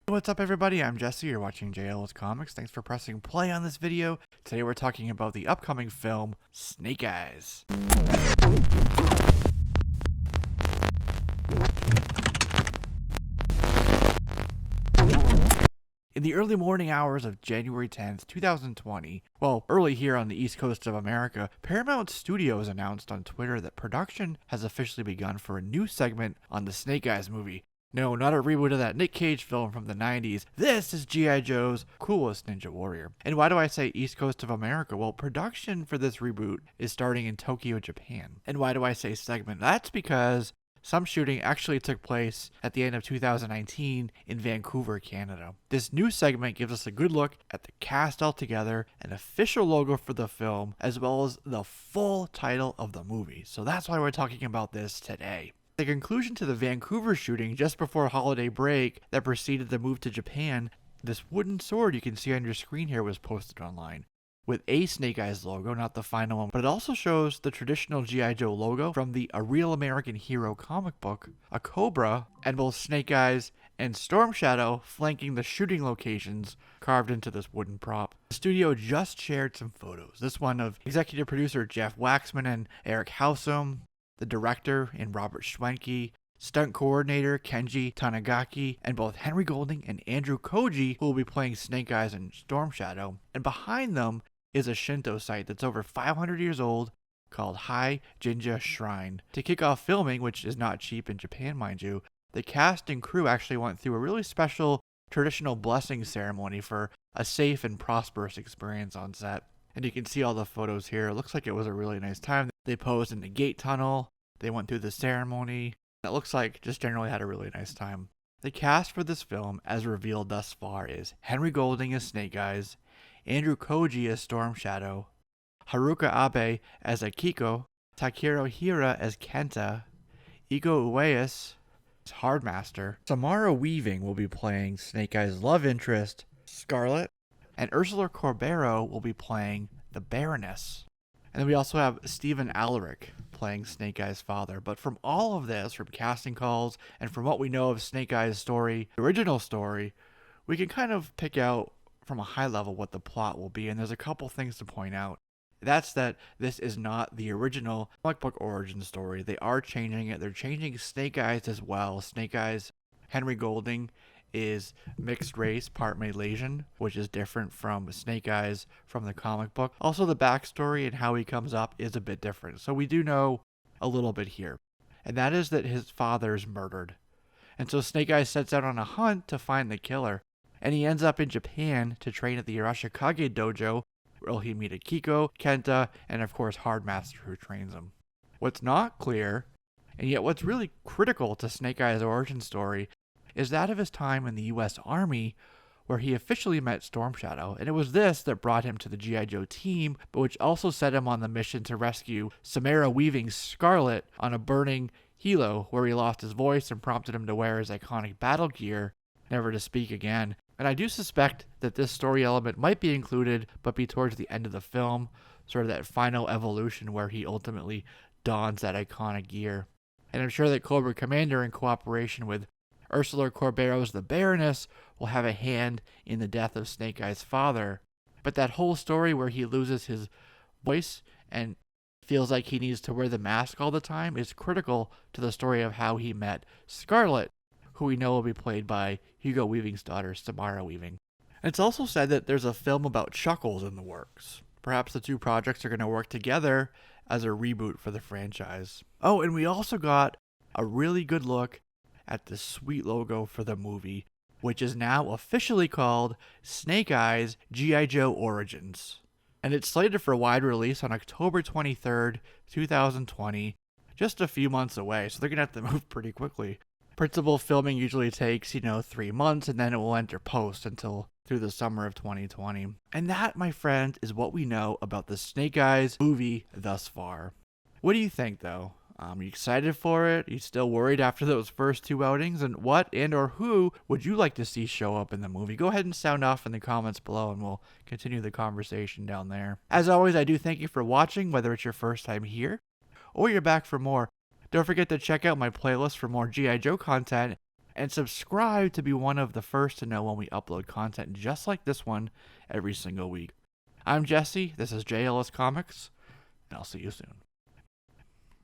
What's up everybody, I'm Jesse, you're watching JL's Comics. Thanks for pressing play on this video. Today we're talking about the upcoming film, Snake Eyes. In the early morning hours of January 10th, 2020, well, early here on the East Coast of America, Paramount Studios announced on Twitter that production has officially begun for a new segment on the Snake Eyes movie. No, not a reboot of that Nick Cage film from the 90s. This is G.I. Joe's Coolest Ninja Warrior. And why do I say East Coast of America? Well, production for this reboot is starting in Tokyo, Japan. And why do I say segment? That's because some shooting actually took place at the end of 2019 in Vancouver, Canada. This new segment gives us a good look at the cast altogether, an official logo for the film, as well as the full title of the movie. So that's why we're talking about this today. The conclusion to the Vancouver shooting just before holiday break that preceded the move to Japan, this wooden sword you can see on your screen here was posted online with a Snake Eyes logo, not the final one, but it also shows the traditional G.I. Joe logo from the A Real American Hero comic book, a cobra, and both Snake Eyes and Storm Shadow flanking the shooting locations carved into this wooden prop. The studio just shared some photos, this one of executive producer Jeff Waxman and Eric Howsam, the director in Robert Schwenke, stunt coordinator Kenji Tanigaki, and both Henry Golding and Andrew Koji, who will be playing Snake Eyes and Storm Shadow. And behind them is a Shinto site that's over 500 years old called Hai Jinja Shrine. To kick off filming, which is not cheap in Japan, mind you, the cast and crew actually went through a really special traditional blessing ceremony for a safe and prosperous experience on set. And you can see all the photos here. It looks like it was a really nice time. They posed in the gate tunnel. They went through the ceremony. It looks like just generally had a really nice time. The cast for this film, as revealed thus far, is Henry Golding as Snake Eyes, Andrew Koji as Storm Shadow, Haruka Abe as Akiko, Takiro Hira as Kenta, Iko Uwais as Hardmaster, Samara Weaving will be playing Snake Eyes' love interest, Scarlet, and Ursula Corbero will be playing the Baroness. And then we also have Stephen Alaric playing Snake Eyes' father. But from all of this, from casting calls, and from what we know of Snake Eyes' story, the original story, we can kind of pick out from a high level what the plot will be. And there's a couple things to point out. That's that this is not the original comic book origin story. They are changing it. They're changing Snake Eyes as well. Snake Eyes, Henry Golding, is mixed race, part Malaysian, which is different from Snake Eyes from the comic book. Also, the backstory and how he comes up is a bit different. So we do know a little bit here. And that is that his father is murdered. And so Snake Eyes sets out on a hunt to find the killer. And he ends up in Japan to train at the Arashikage dojo, where he'll meet Akiko, Kenta, and of course Hardmaster, who trains him. What's not clear, and yet what's really critical to Snake Eyes' origin story, is that of his time in the U.S. Army, where he officially met Storm Shadow, and it was this that brought him to the G.I. Joe team, but which also set him on the mission to rescue Samara Weaving's Scarlet on a burning helo, where he lost his voice and prompted him to wear his iconic battle gear, never to speak again. And I do suspect that this story element might be included, but be towards the end of the film, sort of that final evolution where he ultimately dons that iconic gear. And I'm sure that Cobra Commander, in cooperation with Ursula Corbero's The Baroness, will have a hand in the death of Snake Eyes' father. But that whole story where he loses his voice and feels like he needs to wear the mask all the time is critical to the story of how he met Scarlet, who we know will be played by Hugo Weaving's daughter, Samara Weaving. And it's also said that there's a film about Chuckles in the works. Perhaps the two projects are going to work together as a reboot for the franchise. Oh, and we also got a really good look at the sweet logo for the movie, which is now officially called Snake Eyes G.I. Joe Origins. And it's slated for wide release on October 23rd, 2020, just a few months away, so they're going to have to move pretty quickly. Principal filming usually takes, 3 months, and then it will enter post until through the summer of 2020. And that, my friend, is what we know about the Snake Eyes movie thus far. What do you think, though? You excited for it? You still worried after those first two outings? And what and or who would you like to see show up in the movie? Go ahead and sound off in the comments below and we'll continue the conversation down there. As always, I do thank you for watching, whether it's your first time here or you're back for more. Don't forget to check out my playlist for more G.I. Joe content and subscribe to be one of the first to know when we upload content just like this one every single week. I'm Jesse, this is JLS Comics, and I'll see you soon.